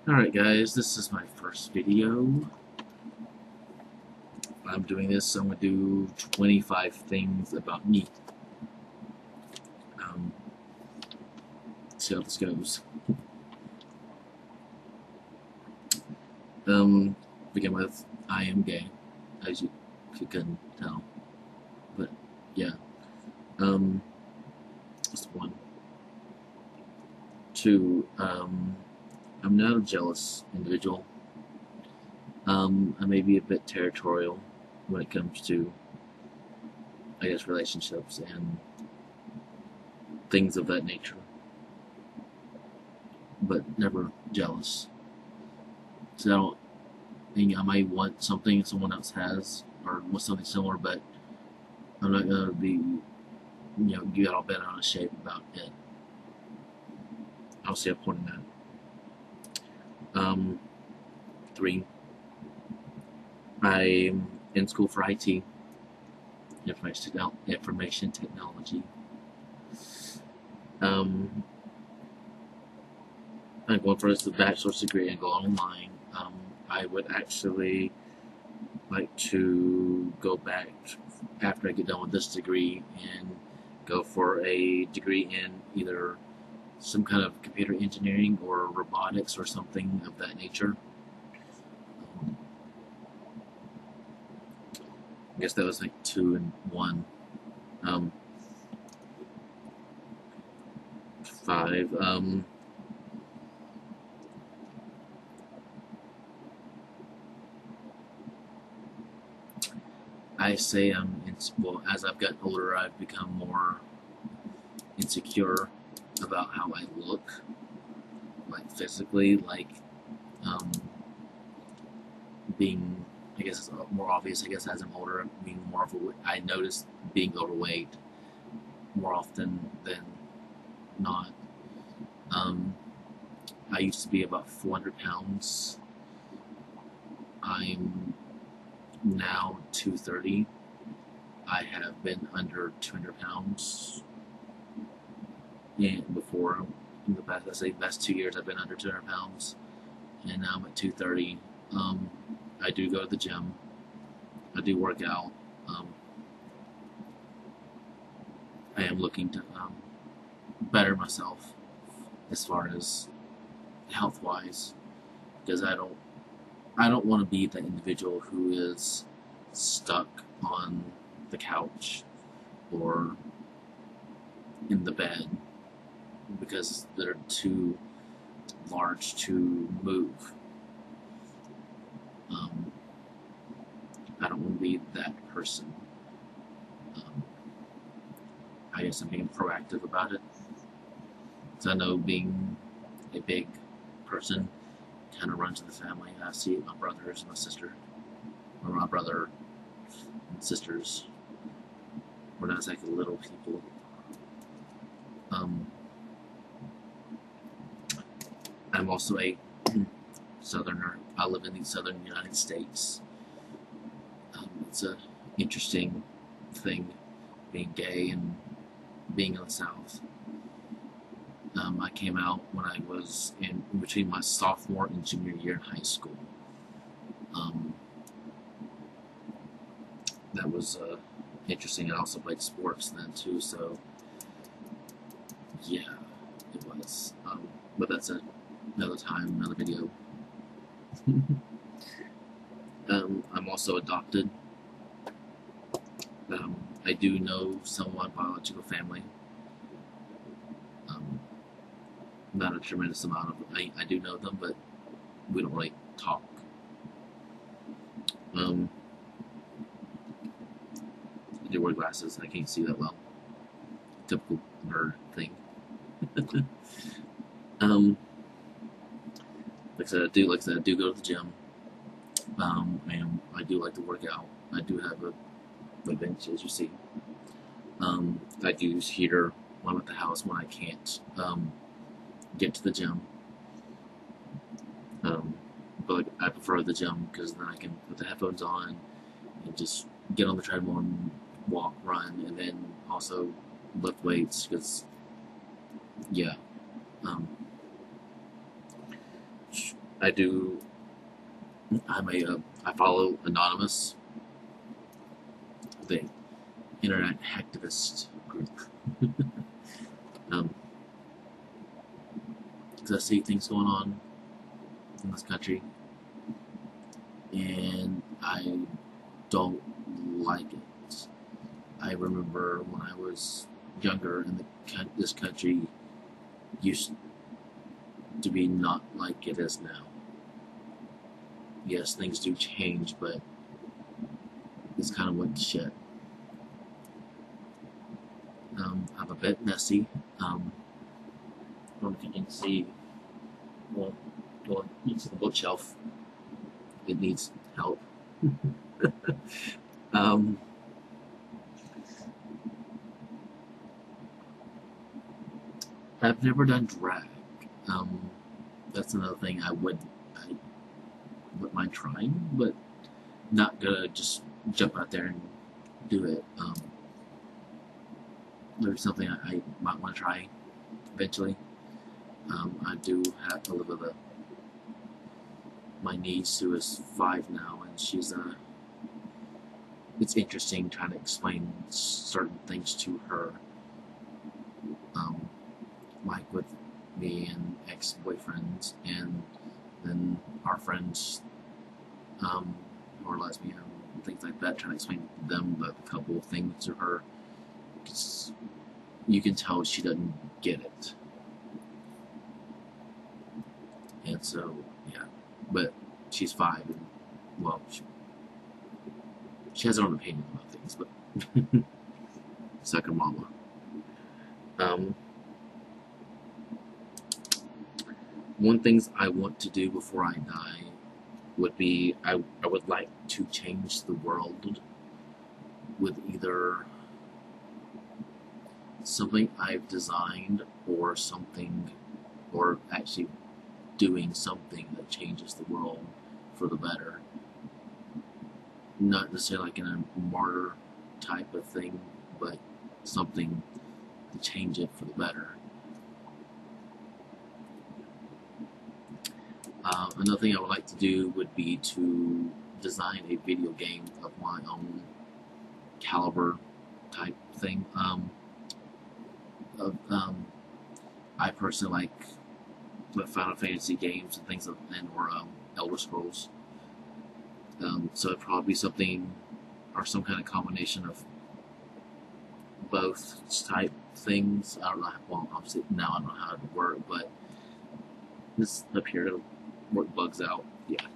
Alright guys, this is my first video. I'm doing this, so I'm going to do 25 things about me. See how this goes. Begin with, I am gay, as you can tell. But, yeah. That's one. Two, I'm not a jealous individual. I may be a bit territorial when it comes to, I guess, relationships and things of that nature, but never jealous. So I don't think I might want something someone else has or want something similar, but I'm not gonna be, get all bent out of shape about it. I don't see a point in that. Three, I'm in school for IT, information technology. I'm going for a bachelor's degree and go online. I would actually like to go back after I get done with this degree and go for a degree in either some kind of computer engineering or robotics or something of that nature. I guess that was like 2 and 1. 5. I say well, as I've gotten older, I've become more insecure about how I look, like physically, like being, I guess it's more obvious, I guess, as I'm older, being more of I notice being overweight more often than not. I used to be about 400 pounds. I'm now 230. I have been under 200 pounds. And before, in the past, let's say, past 2 years, I've been under 200 pounds. And now I'm at 230. I do go to the gym. I do work out. I am looking to better myself as far as health-wise, because I don't want to be the individual who is stuck on the couch or in the bed because they're too large to move. I don't want to be that person. I guess I'm being proactive about it. So I know being a big person kind of runs in the family. I see my brothers and my sister, or my brother and sisters. We're not exactly little people. I'm also a Southerner. I live in the southern United States. It's an interesting thing, being gay and being in the South. I came out when I was in between my sophomore and junior year in high school. That was interesting. I also played sports then too, so yeah, it was. But that's another time, another video. I'm also adopted. I do know some of my biological family. Not a tremendous amount of I do know them, but we don't really talk. I do wear glasses. I can't see that well. Typical nerd thing. Like I said, I do go to the gym. And I do like to work out. I do have a bench, as you see. I do use heater when I'm at the house when I can't get to the gym. But I prefer the gym because then I can put the headphones on and just get on the treadmill and walk, run, and then also lift weights because, yeah. I do. I follow Anonymous, the internet hacktivist group. Um, 'Cause I see things going on in this country, and I don't like it. I remember when I was younger, and this country used to be not like it is now. Yes, things do change, but it's kind of went to shit. I'm a bit messy. I don't know if you can see. Well, you see the bookshelf. It needs help. um, I've never done drag. Um, that's another thing I wouldn't mind trying, but not gonna just jump out there and do it. There's something I might want to try eventually. I do have to live with my niece who is 5 now, and she's it's interesting trying to explain certain things to her, like with me and ex-boyfriends, and then our friends who are lesbian and things like that, trying to explain to them a couple of things to her. You can tell she doesn't get it, and so yeah. But she's 5, and well, she has her own opinion about things, but suck her mama. Um, One things I want to do before I die would be I would like to change the world with either something I've designed or something, or actually doing something that changes the world for the better. Not necessarily like in a martyr type of thing, but something to change it for the better. Another thing I would like to do would be to design a video game of my own caliber type thing. I personally like Final Fantasy games and things, or Elder Scrolls. So it'd probably be something, or some kind of combination of both type things. I don't know. Well, obviously now I don't know how it would work, but this up here it'll work bugs out. Yeah.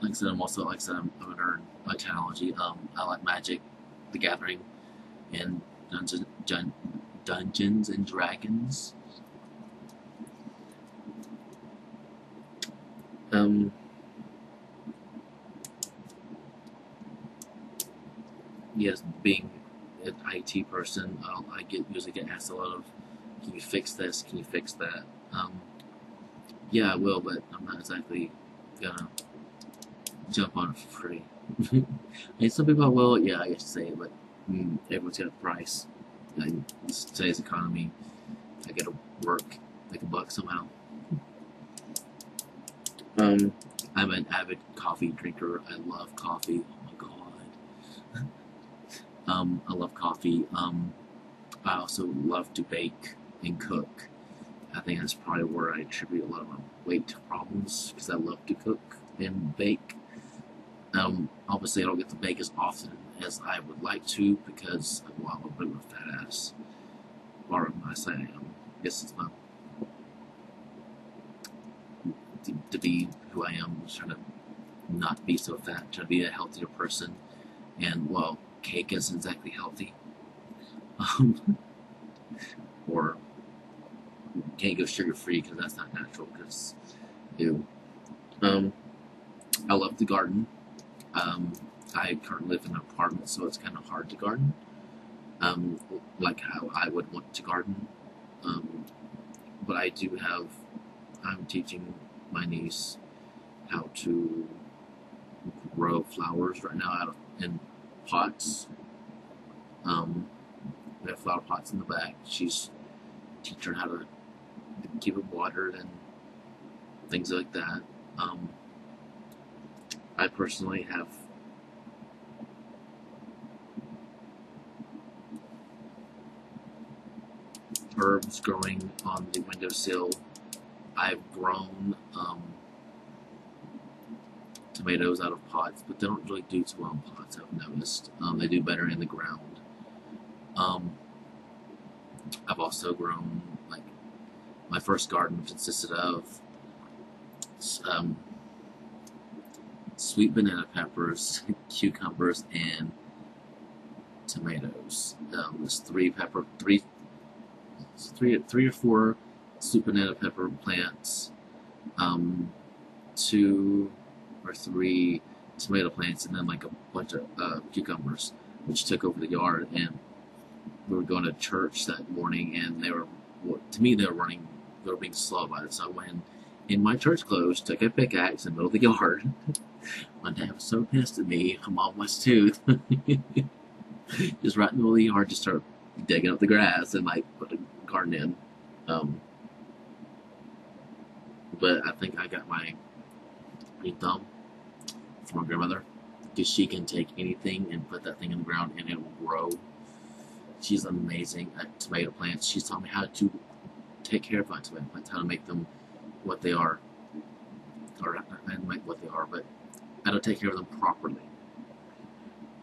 Like I said, I'm a nerd by technology. I like Magic, the Gathering, and Dungeons and Dragons. Yes, being an IT person, I usually get asked a lot of, "Can you fix this? Can you fix that?" Yeah, I will, but I'm not exactly gonna jump on it for free. And some people will, yeah, I guess you say it, but everyone's got a price. In today's economy, I gotta work, make a buck somehow. I'm an avid coffee drinker. I love coffee. Oh my god. I love coffee. I also love to bake and cook. I think that's probably where I attribute a lot of my weight problems, because I love to cook and bake. Obviously, I don't get to bake as often as I would like to, because, well, I'm a bit of a fat ass. Or I say I am. I guess it's not to be who I am. I'm trying to not be so fat, trying to be a healthier person. And, well, cake isn't exactly healthy. Or can't go sugar free because that's not natural. Because, ew. I love to garden. I currently live in an apartment, so it's kind of hard to garden. Like how I would want to garden. But I'm teaching my niece how to grow flowers right now in pots. We have flower pots in the back. She's teaching her how to keep them watered and things like that. Um, I personally have herbs growing on the windowsill. I've grown tomatoes out of pots, but they don't really do too well in pots, I've noticed. They do better in the ground. Um, I've also grown, like, my first garden consisted of um, sweet banana peppers, cucumbers, and tomatoes. There's three or four sweet banana pepper plants, two or three tomato plants, and then like a bunch of cucumbers, which took over the yard. And we were going to church that morning, and to me, they were being slow about it. So I went in my church clothes, took a pickaxe in the middle of the yard. My dad was so pissed at me. My mom was too. Just right in the middle of the yard, just start digging up the grass and like put a garden in. But I think I got my green thumb from my grandmother, because she can take anything and put that thing in the ground and it will grow. She's amazing at tomato plants. She's taught me how to take care of my tomato plants, how to make them what they are, or not make what they are, but how to take care of them properly.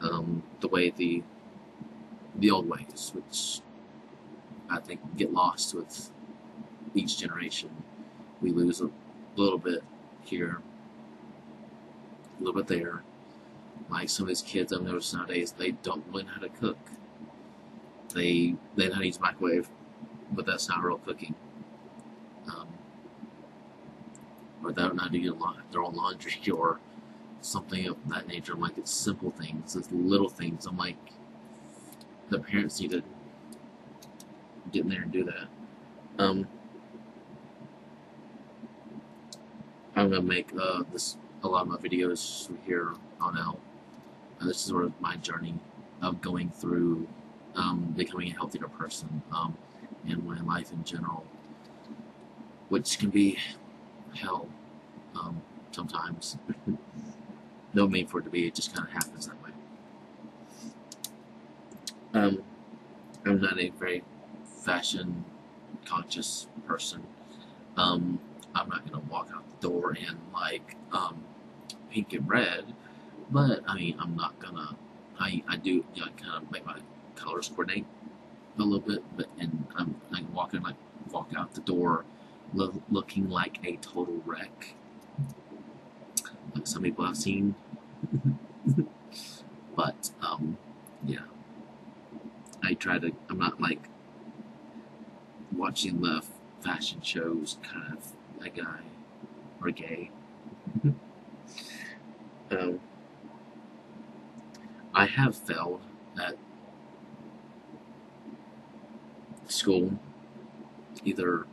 The way the old ways, which I think get lost with each generation. We lose a little bit here, a little bit there. Like some of these kids I've noticed nowadays, they don't really know how to cook. They know how to use a microwave, but that's not real cooking. Or they don't know how to do their own laundry or something of that nature. I'm like, it's simple things, it's little things. I'm like, the parents need to get in there and do that. I'm gonna make a lot of my videos from here on out. This is sort of my journey of going through becoming a healthier person, and my life in general, which can be hell sometimes. No mean for it to be, it just kind of happens that way. I'm not a very fashion conscious person. I'm not gonna walk out the door in like pink and red, but I mean, I'm not gonna. I do, you know, kind of make my colors coordinate a little bit, but I'm walk out the door looking like a total wreck, like some people I've seen. But yeah, I'm not like watching the fashion shows kind of a guy or gay. I have failed at school. Either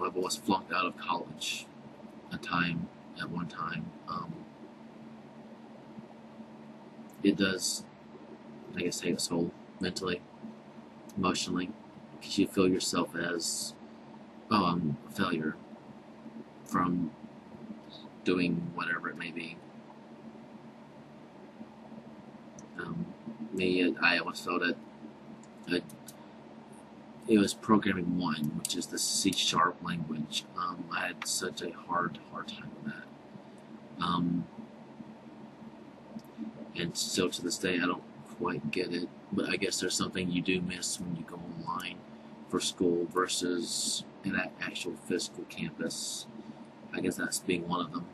I was flunked out of college at one time. It does, I guess, take a toll mentally, emotionally, because you feel yourself as, oh, I'm a failure from doing whatever it may be. I always felt that it was programming 1, which is the C# language. I had such a hard time with that. And still to this day, I don't quite get it. But I guess there's something you do miss when you go online for school versus an actual physical campus. I guess that's being one of them.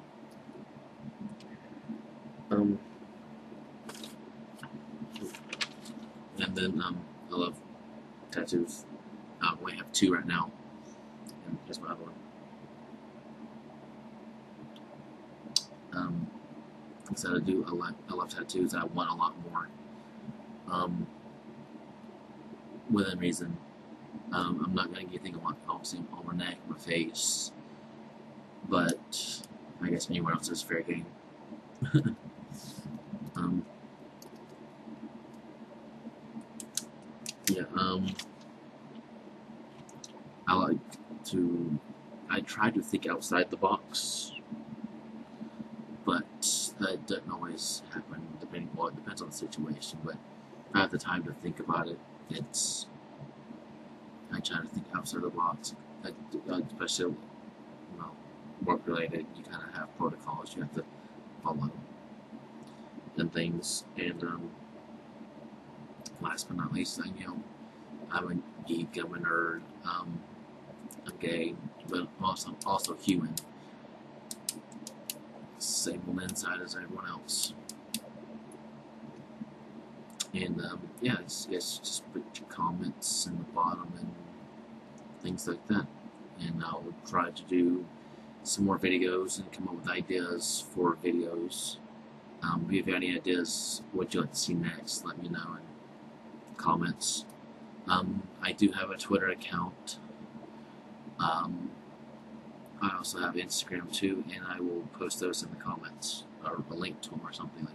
And then I love tattoos. We have 2 right now, and here's my other one. Like I said, I love tattoos. I want a lot more. Within reason. I'm not going to get anything obviously on my neck, my face, but I guess anywhere else is fair game. Yeah. I try to think outside the box, but that doesn't always happen. Well, it depends on the situation. But if I have the time to think about it, I try to think outside the box, especially work related. You kind of have protocols you have to follow and things. And last but not least, I'm a geek. I'm a nerd. I'm gay, but also human. Same on the inside as everyone else. And yeah, it's just put your comments in the bottom and things like that. And I'll try to do some more videos and come up with ideas for videos. If you have any ideas, what you'd like to see next, let me know in comments. I do have a Twitter account. I also have Instagram too, and I will post those in the comments, or a link to them or something like that.